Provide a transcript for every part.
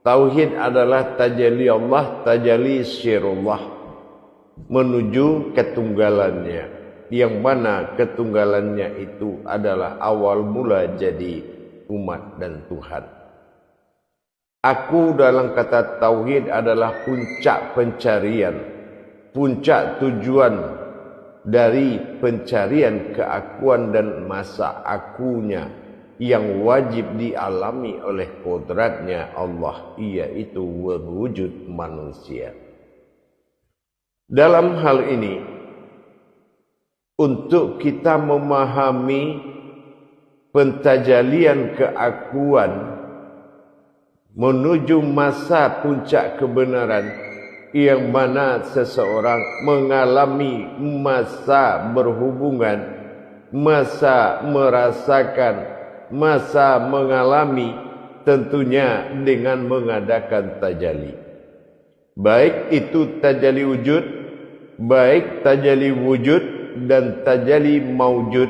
Tauhid adalah tajalli Allah, tajalli sirullah, menuju ketunggalannya, yang mana ketunggalannya itu adalah awal mula jadi umat dan Tuhan. Aku dalam kata tauhid adalah puncak pencarian, puncak tujuan dari pencarian keakuan dan masa akunya yang wajib dialami oleh kodratnya Allah, yaitu wujud manusia. Dalam hal ini, untuk kita memahami pentajalian keakuan menuju masa puncak kebenaran, yang mana seseorang mengalami masa berhubungan, masa merasakan, masa mengalami, tentunya dengan mengadakan tajalli. Baik itu tajalli wujud, baik tajalli wujud dan tajalli maujud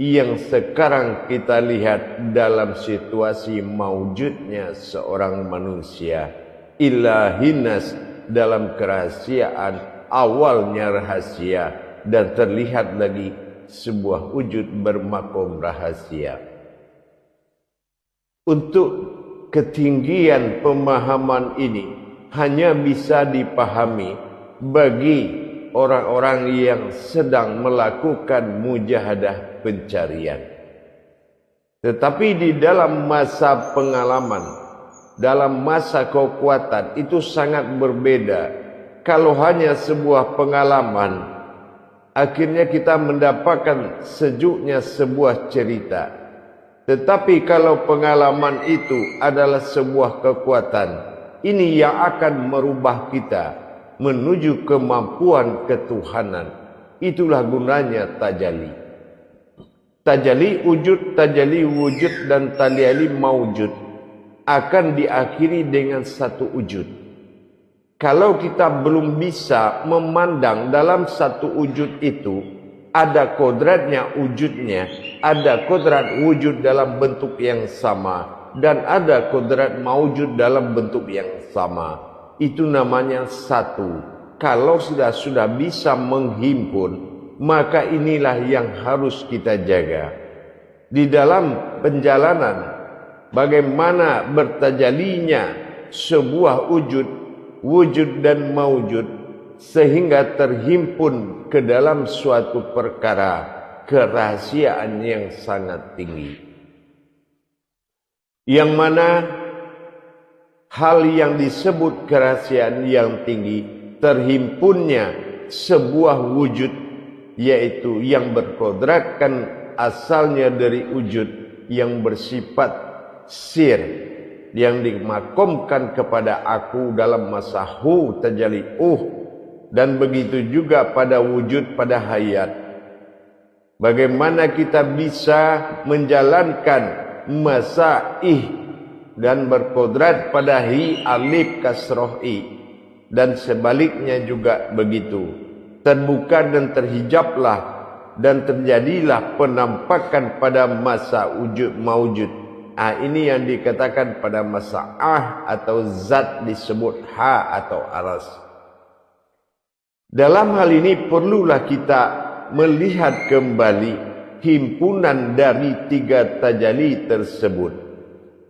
yang sekarang kita lihat dalam situasi maujudnya seorang manusia ilahinas dalam kerahasiaan, awalnya rahasia dan terlihat lagi sebuah wujud bermakom rahasia. Untuk ketinggian pemahaman ini hanya bisa dipahami bagi orang-orang yang sedang melakukan mujahadah pencarian. Tetapi di dalam masa pengalaman, dalam masa kekuatan itu sangat berbeda. Kalau hanya sebuah pengalaman, akhirnya kita mendapatkan sejuknya sebuah cerita. Tetapi kalau pengalaman itu adalah sebuah kekuatan, ini yang akan merubah kita menuju kemampuan ketuhanan. Itulah gunanya tajalli. Tajalli wujud dan tajalli maujud akan diakhiri dengan satu wujud. Kalau kita belum bisa memandang dalam satu wujud itu, ada kodratnya wujudnya, ada kodrat wujud dalam bentuk yang sama, dan ada kodrat maujud dalam bentuk yang sama. Itu namanya satu. Kalau sudah bisa menghimpun, maka inilah yang harus kita jaga. Di dalam perjalanan, bagaimana bertajalinya sebuah wujud dan maujud, sehingga terhimpun ke dalam suatu perkara kerahasiaan yang sangat tinggi, yang mana hal yang disebut kerahasiaan yang tinggi terhimpunnya sebuah wujud, yaitu yang berkodratkan asalnya dari wujud yang bersifat sir, yang dimakomkan kepada aku dalam masa tajalli dan begitu juga pada wujud, pada hayat. Bagaimana kita bisa menjalankan masa dan berkodrat pada alif kasroh dan sebaliknya juga begitu. Terbuka dan terhijablah dan terjadilah penampakan pada masa wujud maujud. Ini yang dikatakan pada masa atau zat disebut atau aras. Dalam hal ini perlulah kita melihat kembali himpunan dari tiga tajalli tersebut.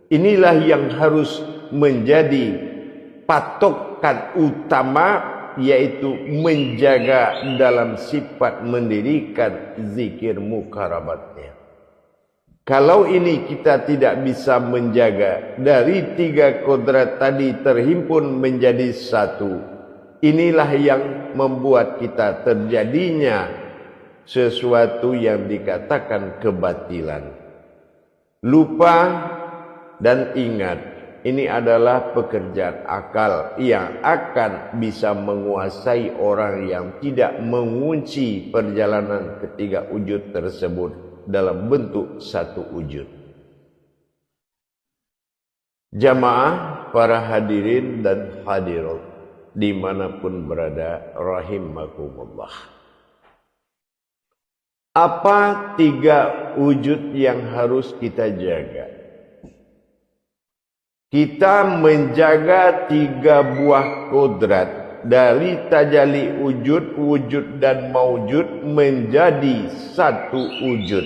Inilah yang harus menjadi patokan utama, yaitu menjaga dalam sifat mendirikan zikir mukarabatnya. Kalau ini kita tidak bisa menjaga, dari tiga kodrat tadi terhimpun menjadi satu, inilah yang membuat kita terjadinya sesuatu yang dikatakan kebatilan. Lupa dan ingat, ini adalah pekerjaan akal yang akan bisa menguasai orang yang tidak mengunci perjalanan ketiga wujud tersebut dalam bentuk satu wujud. Jamaah, para hadirin dan hadirat dimanapun berada, rahimakumullah. Apa tiga wujud yang harus kita jaga? kita menjaga 3 buah kodrat dari tajalli wujud, wujud dan maujud menjadi satu wujud.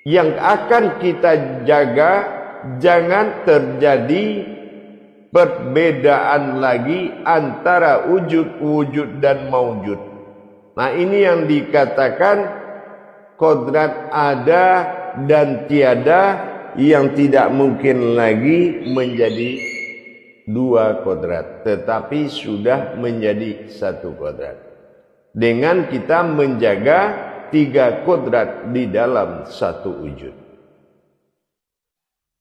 Yang akan kita jaga jangan terjadi perbedaan lagi antara wujud, wujud dan maujud. Nah, ini yang dikatakan kodrat ada dan tiada, yang tidak mungkin lagi menjadi 2 kodrat, tetapi sudah menjadi 1 kodrat. Dengan kita menjaga 3 kodrat di dalam 1 wujud.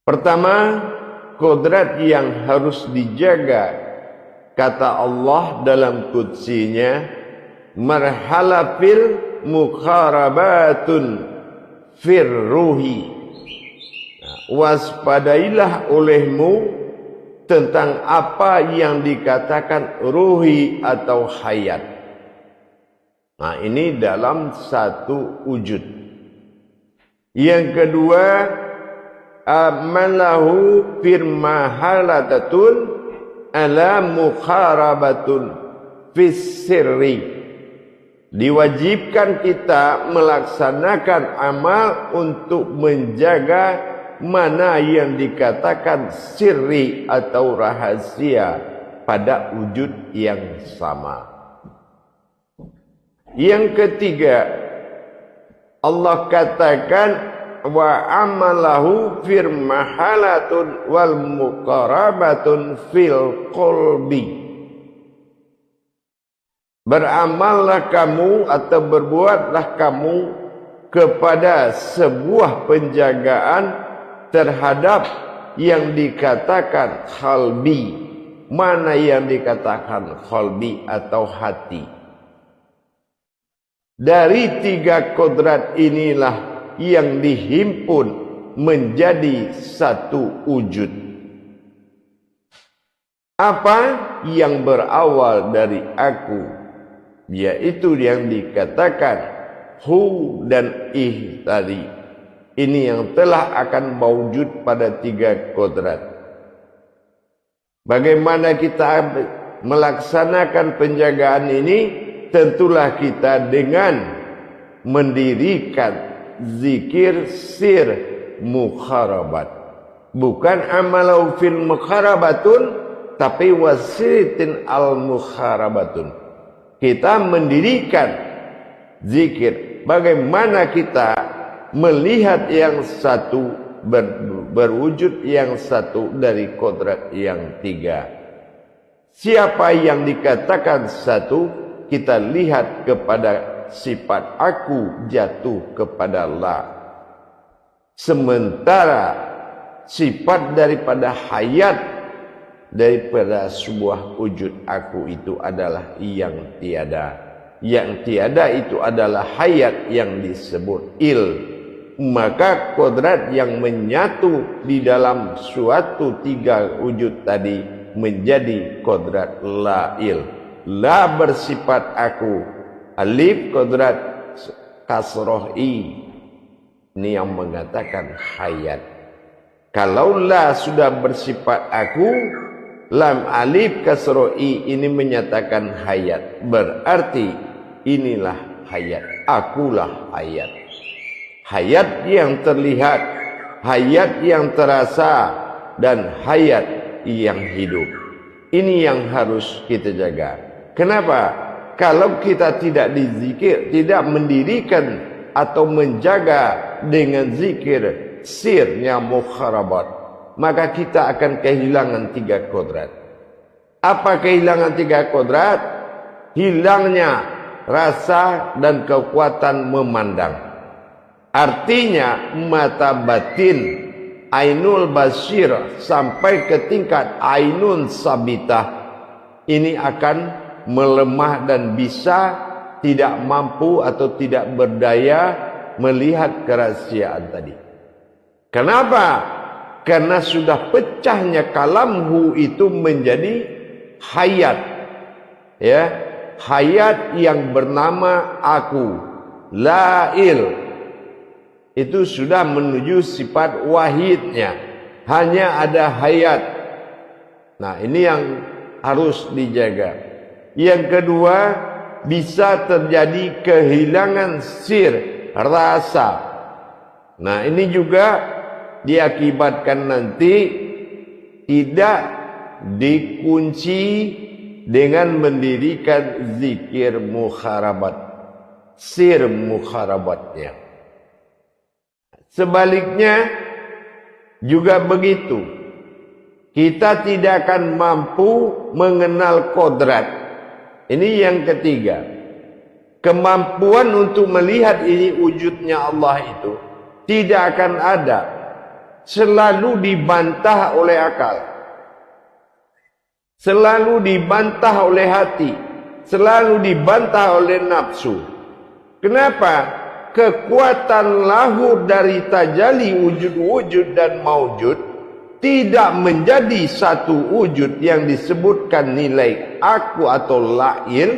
Pertama, kodrat yang harus dijaga, kata Allah dalam qudsinya, marhalafil mukharabatun firruhi. Waspadailah olehmu tentang apa yang dikatakan ruhi atau hayat. Nah, ini dalam 1 wujud. Yang kedua, amalahu firmahalatatun ala mukharabatun fis sirri. Diwajibkan kita melaksanakan amal untuk menjaga mana yang dikatakan sirri atau rahasia pada wujud yang sama. Yang ketiga, Allah katakan wa amalahu firmahalatun wal muqarabatun fil qalbi. Beramallah kamu atau berbuatlah kamu kepada sebuah penjagaan terhadap yang dikatakan qalbi. Mana yang dikatakan qalbi atau hati? Dari 3 kodrat inilah yang dihimpun menjadi 1 wujud. Apa yang berawal dari aku, yaitu yang dikatakan hu dan ih tadi. Ini yang telah akan mewujud pada 3 kodrat. Bagaimana kita melaksanakan penjagaan ini? Tentulah kita dengan mendirikan zikir sir mukharabat. Bukan amalau fil mukharabatun, tapi wasitin al mukharabatun. Kita mendirikan zikir. Bagaimana kita melihat yang satu berwujud yang satu dari kodrat yang 3. Siapa yang dikatakan satu, kita lihat kepada sifat aku jatuh kepada la. Sementara sifat daripada hayat, daripada sebuah wujud aku itu adalah yang tiada. Yang tiada itu adalah hayat yang disebut il. Maka kodrat yang menyatu di dalam suatu 3 wujud tadi menjadi kodrat la'il. La bersifat aku, alif kodrat kasroh i. Ini yang mengatakan hayat. Kalau la sudah bersifat aku, lam alif kasroh i ini menyatakan hayat. Berarti inilah hayat, akulah hayat. Hayat yang terlihat, hayat yang terasa, dan hayat yang hidup. Ini yang harus kita jaga. Kenapa? Kalau kita tidak dizikir, tidak mendirikan atau menjaga dengan zikir sirnya mukharabat, maka kita akan kehilangan 3 kodrat. Apa kehilangan 3 kodrat? Hilangnya rasa dan kekuatan memandang. Artinya mata batin ainul basir sampai ke tingkat ainun sabitah ini akan melemah dan bisa tidak mampu atau tidak berdaya melihat kerahasiaan tadi. Kenapa? Karena sudah pecahnya kalamhu itu menjadi hayat. Ya, hayat yang bernama aku, la'il. Itu sudah menuju sifat wahidnya. hanya ada hayat. Nah, ini yang harus dijaga. Yang kedua, bisa terjadi kehilangan rasa. Nah, ini juga diakibatkan nanti tidak dikunci dengan mendirikan zikir mukharabat, mukharabatnya. Sebaliknya juga begitu. Kita tidak akan mampu mengenal kodrat. Ini yang ketiga. Kemampuan untuk melihat ini wujudnya Allah itu tidak akan ada. Selalu dibantah oleh akal. Selalu dibantah oleh hati. Selalu dibantah oleh nafsu. Kenapa? Kekuatan lahir dari tajalli wujud-wujud dan maujud tidak menjadi satu wujud yang disebutkan nilai aku atau lail.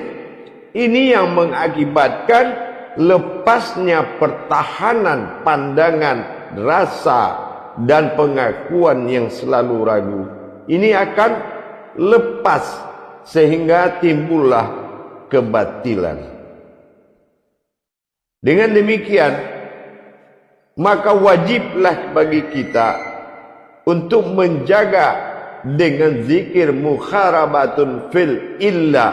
Ini yang mengakibatkan lepasnya pertahanan pandangan, rasa dan pengakuan yang selalu ragu. Ini akan lepas sehingga timbullah kebatilan. Dengan demikian, maka wajiblah bagi kita untuk menjaga dengan zikir mukharabatun fil illa.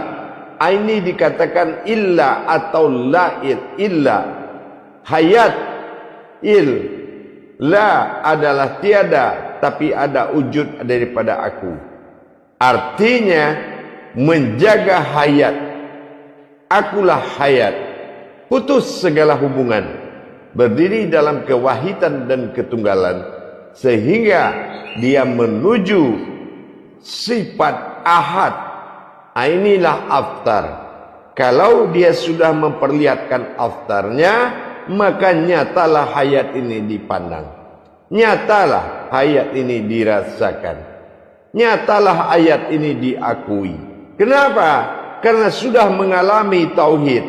Ini dikatakan illa atau lail. Illa hayat, la adalah tiada, tapi ada wujud daripada aku. Artinya menjaga hayat. Akulah hayat, putus segala hubungan, berdiri dalam kewahidan dan ketunggalan, sehingga dia menuju sifat ahad. Inilah aftar. Kalau dia sudah memperlihatkan aftarnya, maka nyatalah hayat ini dipandang, nyatalah hayat ini dirasakan, nyatalah ayat ini diakui. Kenapa? Karena sudah mengalami tauhid,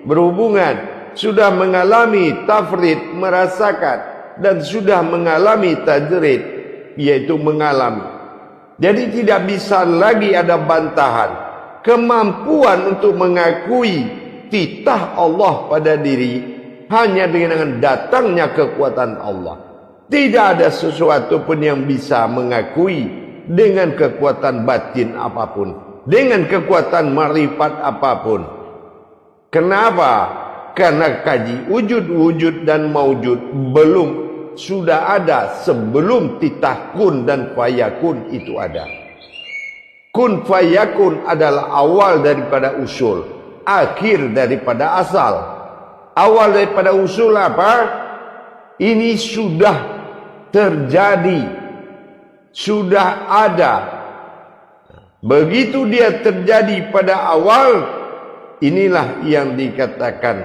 berhubungan, sudah mengalami tafrid, merasakan, dan sudah mengalami tajrid, yaitu mengalami. Jadi tidak bisa lagi ada bantahan. Kemampuan untuk mengakui titah Allah pada diri hanya dengan datangnya kekuatan Allah. Tidak ada sesuatu pun yang bisa mengakui dengan kekuatan batin apapun, dengan kekuatan marifat apapun. Kenapa? Karena kaji wujud-wujud dan maujud belum sudah ada sebelum titah kun dan fayakun itu ada. Kun fayakun adalah awal daripada usul, akhir daripada asal. Awal daripada usul apa? Ini sudah terjadi, sudah ada. Begitu dia terjadi pada awal, inilah yang dikatakan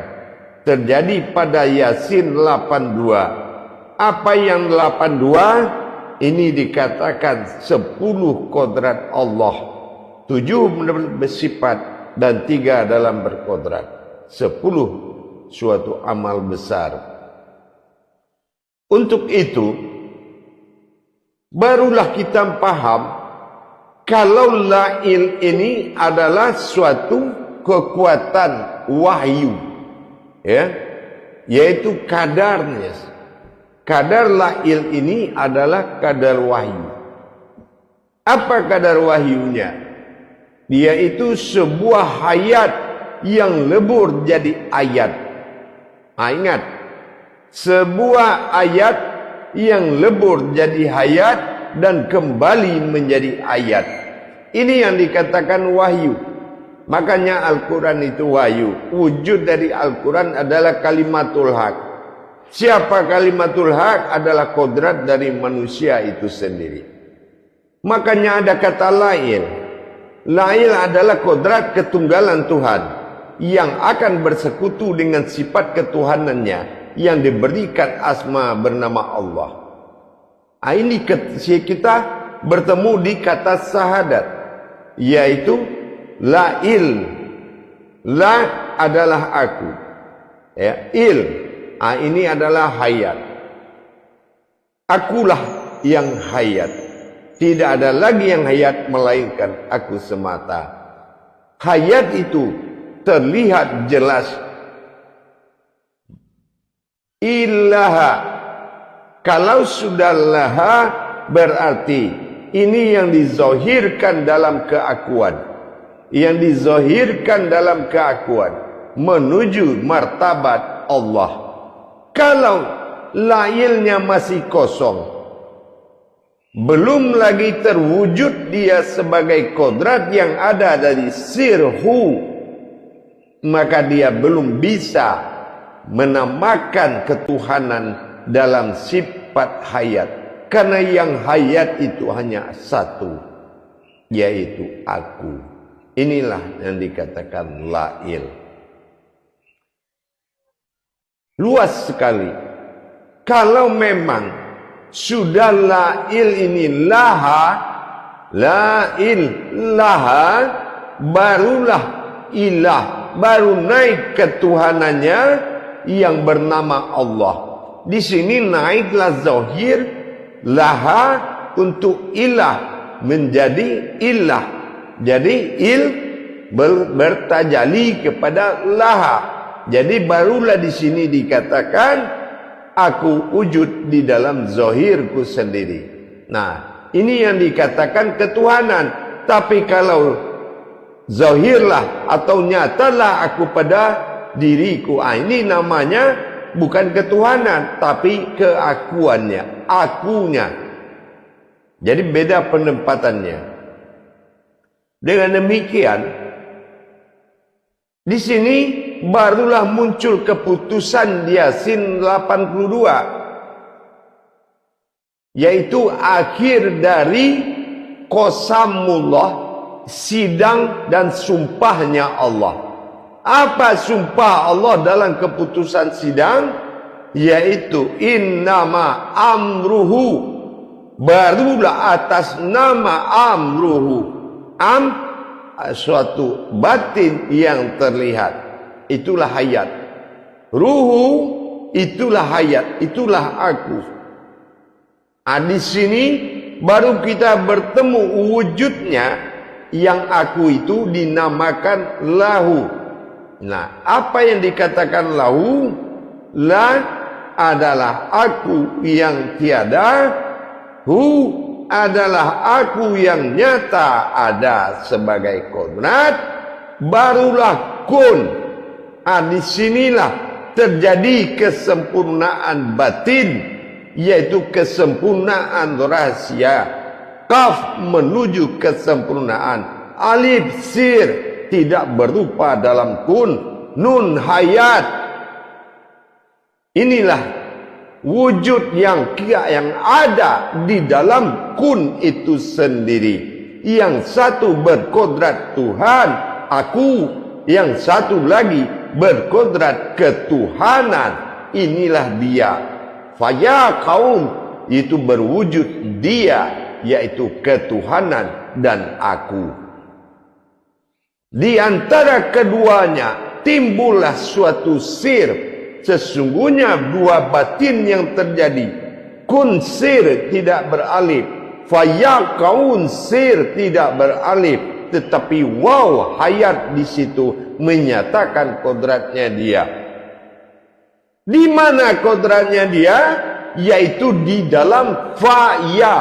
terjadi pada Yasin 82. Apa yang 82? Ini dikatakan 10 kodrat Allah, 7 bersifat dan 3 dalam berkodrat. 10 suatu amal besar. Untuk itu barulah kita paham kalau lail ini adalah suatu kekuatan wahyu, ya, yaitu kadarnya. Kadar lail ini adalah kadar wahyu. Apa kadar wahyunya? Dia itu sebuah hayat yang lebur jadi ayat. Ingat, sebuah ayat yang lebur jadi hayat dan kembali menjadi ayat. Ini yang dikatakan wahyu. Makanya Al-Quran itu wahyu. Wujud dari Al-Quran adalah kalimatul haq. Siapa kalimatul haq adalah kodrat dari manusia itu sendiri. Makanya ada kata lail. Lail adalah kodrat ketunggalan Tuhan yang akan bersekutu dengan sifat ketuhanannya yang diberikan asma bernama Allah. Ini kita bertemu di kata syahadat, yaitu lail. La adalah aku, ya, il. Ini adalah hayat. Akulah yang hayat. Tidak ada lagi yang hayat melainkan aku semata. Hayat itu terlihat jelas. Ilaha, kalau sudah laha berarti ini yang dizahirkan dalam keakuan, yang dizahirkan dalam keakuan menuju martabat Allah. Kalau lailnya masih kosong, belum lagi terwujud dia sebagai kodrat yang ada dari sirhu, maka dia belum bisa menamakan ketuhanan dalam sifat hayat. Karena yang hayat itu hanya satu, yaitu aku. Inilah yang dikatakan lail. Luas sekali. Kalau memang sudah lail ini laha, barulah ilah, baru naik ketuhanannya yang bernama Allah. Di sini naiklah zahir laha untuk ilah menjadi ilah. Jadi bertajali kepada laha. Jadi barulah di sini dikatakan aku wujud di dalam zahirku sendiri. Nah, ini yang dikatakan ketuhanan. Tapi kalau zahirlah atau nyatalah aku pada diriku, ini namanya bukan ketuhanan, tapi keakuannya, akunya. Jadi beda penempatannya. Dengan demikian, di sini barulah muncul keputusan Yasin 82, yaitu akhir dari qasamullah, sidang dan sumpahnya Allah. Apa sumpah Allah dalam keputusan sidang? Yaitu innama amruhu, barulah atas nama amruhu. Suatu batin yang terlihat, itulah hayat. Ruhu, itulah hayat, itulah aku. Di sini baru kita bertemu wujudnya, yang aku itu dinamakan lahu. Nah, apa yang dikatakan lahu? La adalah aku yang tiada, hu adalah aku yang nyata ada sebagai kodrat, barulah kun. Disinilah terjadi kesempurnaan batin, yaitu kesempurnaan rahasia. Kaf menuju kesempurnaan, alif sir tidak berupa dalam kun, nun hayat. Inilah wujud yang ada di dalam kun itu sendiri. Yang satu berkodrat Tuhan, aku. Yang satu lagi berkodrat ketuhanan. Inilah dia. Faya kaum, itu berwujud dia, yaitu ketuhanan dan aku. Di antara keduanya timbullah suatu sir. Sesungguhnya dua batin yang terjadi. Kun sir tidak beralif, fayakaun sir tidak beralif, tetapi waw hayat di situ menyatakan kodratnya dia. Di mana kodratnya dia? Yaitu di dalam fa'ya.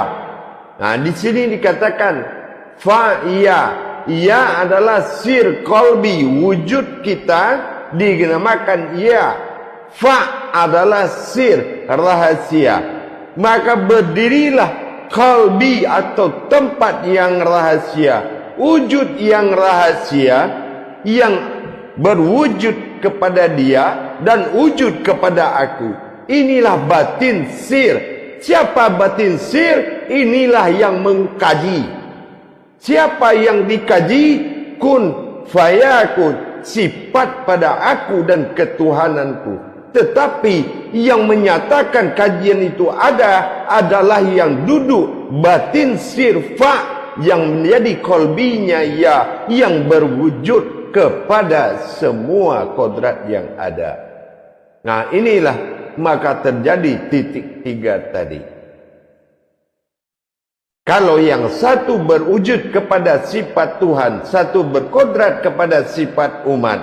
Nah, di sini dikatakan fa'ya. Ia adalah sir qalbi, wujud kita dinamakan ia. Fa adalah sir, rahasia. Maka berdirilah qalbi atau tempat yang rahasia, wujud yang rahasia, yang berwujud kepada dia dan wujud kepada aku. Inilah batin sir. Siapa batin sir? Inilah yang mengkaji. Siapa yang dikaji? Kun fayakun, sifat pada aku dan ketuhananku. Tetapi yang menyatakan kajian itu adalah yang duduk batin sirfa, yang menjadi kolbinya ya, yang berwujud kepada semua kodrat yang ada. Nah, inilah maka terjadi titik tiga tadi. Kalau yang satu berwujud kepada sifat Tuhan, satu berkodrat kepada sifat umat,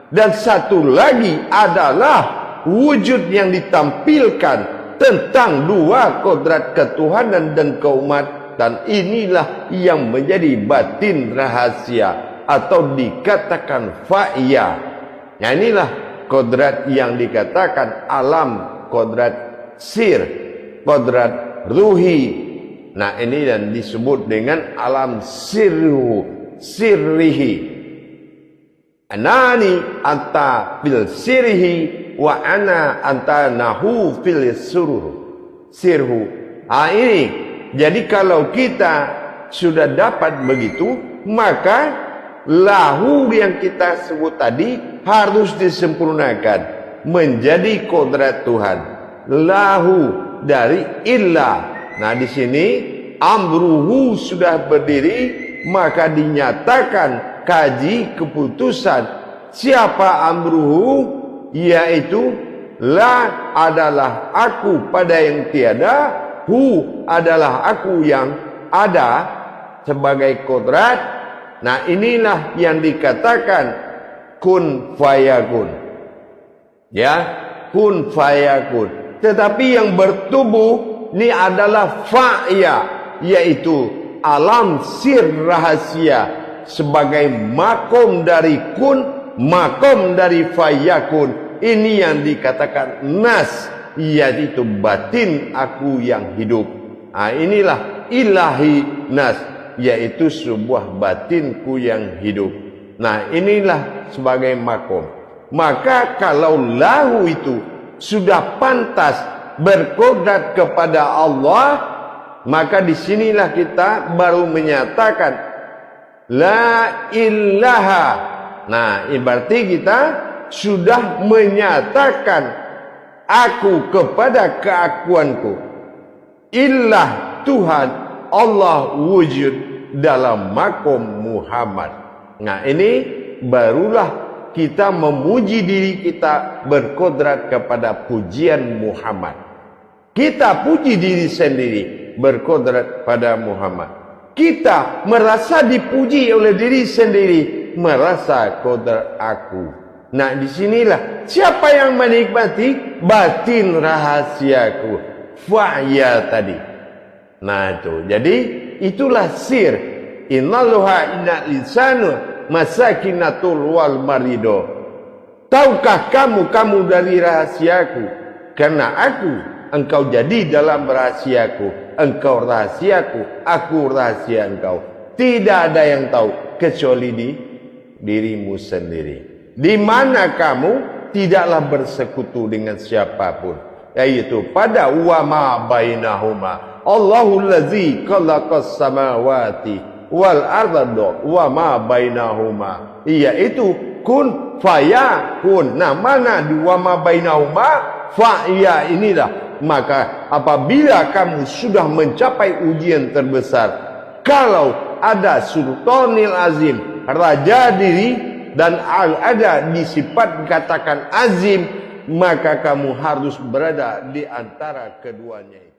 dan satu lagi adalah wujud yang ditampilkan tentang dua kodrat ketuhanan dan keumatan. Inilah yang menjadi batin rahasia atau dikatakan fa'ya. Nah, inilah kodrat yang dikatakan alam, kodrat sir, kodrat ruhi. Nah, ini dan disebut dengan alam sirrihi. Anani anta fil sirrihi wa ana anta nahu fil sirhu. Ini jadi kalau kita sudah dapat begitu, maka lahu yang kita sebut tadi harus disempurnakan menjadi kodrat Tuhan. Lahu dari illah. Nah, di sini amruhu sudah berdiri, maka dinyatakan kaji keputusan siapa amruhu, yaitu la adalah aku pada yang tiada, hu adalah aku yang ada sebagai kodrat. Nah, inilah yang dikatakan kun fayakun. Ya, kun fayakun. Tetapi yang bertubuh ini adalah fa'ya, yaitu alam sir rahasia sebagai makom dari kun, makom dari fayakun. Ini yang dikatakan nas, yaitu batin aku yang hidup. Nah, inilah ilahi nas, yaitu sebuah batinku yang hidup. Nah, inilah sebagai makom. Maka kalau lahu itu sudah pantas berkodrat kepada Allah, maka disinilah kita baru menyatakan la ilaha. Nah, berarti kita sudah menyatakan aku kepada keakuanku. Ilah Tuhan Allah wujud dalam makom Muhammad. Nah, ini barulah kita memuji diri kita berkodrat kepada pujian Muhammad. Kita puji diri sendiri berkodrat pada Muhammad. Kita merasa dipuji oleh diri sendiri, merasa kodrat aku. Nah, disinilah siapa yang menikmati batin rahasiaku, fa'ya tadi. Nah, itu jadi itulah sir. Innallaha inna insanu masakinatul wal marido. Tahukah kamu dari rahasiaku? Karena engkau jadi dalam rahasiaku. Engkau rahasiaku, aku rahasia engkau. Tidak ada yang tahu kecuali di dirimu sendiri. Di mana kamu tidaklah bersekutu dengan siapapun, yaitu pada wa ma bainahuma. Allahul ladzi khalaqas samawati wal arda wa ma bainahuma, yaitu kun fayakun. Nah, mana di wa ma bainahuma fa'ya inilah. Maka apabila kamu sudah mencapai ujian terbesar, kalau ada sultanil azim, raja diri, dan ada di sifat katakan azim, maka kamu harus berada di antara keduanya.